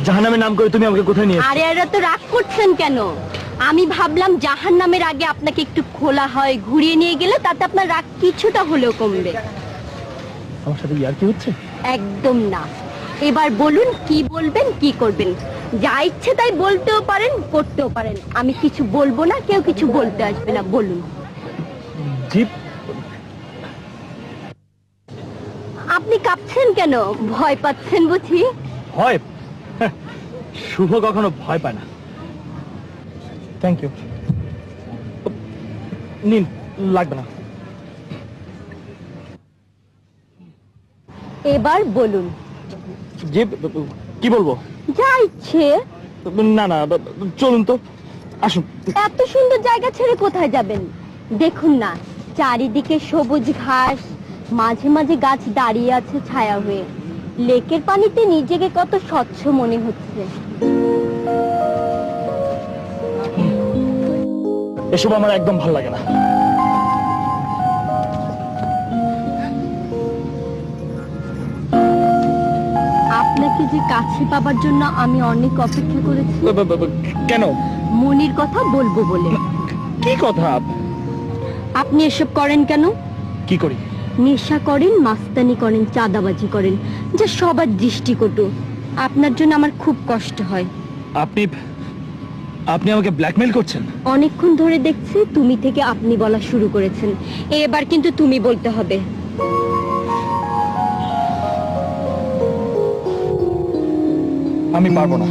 জাহান্নামের নাম করে তুমি আমাকে কোথায় নিয়ে আরে আরে তো রাগ করছেন কেন? আমি ভাবলাম জাহান্নামের আগে আপনাকে একটু খোলা হয়, ঘুরিয়ে নিয়ে গেলে তাতে আপনার রাগ কিছুটা হলেও কমবে। আমার সাথে ইয়ার কি হচ্ছে? একদম না। এবার বলুন কি বলবেন, কি করবেন। যা ইচ্ছে তাই বলতেও পারেন, করতেও পারেন। আমি কিছু বলবো না, কেউ কিছু বলতে আসবে না। বলুন। জিপ। আপনি কাঁপছেন কেন? ভয় পাচ্ছেন বুঝি? ভয়? শুভ কখনো ভয় পায় না। Thank you. নিন, লাগবে না। এবার বলুন। জিপ, কি বলবো? যা ইচ্ছে। না না, চলুন তো, আসুন। এত সুন্দর জায়গা ছেড়ে কোথায় যাবেন? দেখুন না, চারিদিকে সবুজ ঘাস, মাঝে মাঝে গাছ দাঁড়িয়ে আছে ছায়া হয়ে। লেকের পানিতে নিজেকে কত স্বচ্ছ মনে হচ্ছে। এসব আমার একদম ভালো লাগে না। আপনাকে যে কাছে পাবার জন্য আমি অনেক অপেক্ষা করেছি। কেন? মনির কথা বলবো বলে। কি কথা? আপনি এসব করেন কেন? কি করি? নেশা করেন, মাস্তানি করেন, চাঁদাবাজি করেন, যা সবার দৃষ্টিকটু। আপনার জন্য আমার খুব কষ্ট হয়। আপনি আপনি আমাকে ব্ল্যাকমেইল করছেন? অনেকক্ষণ ধরে দেখছি তুমি থেকে আপনি বলা শুরু করেছেন। এবার কিন্তু তুমি বলতে হবে। আমি পারবো না।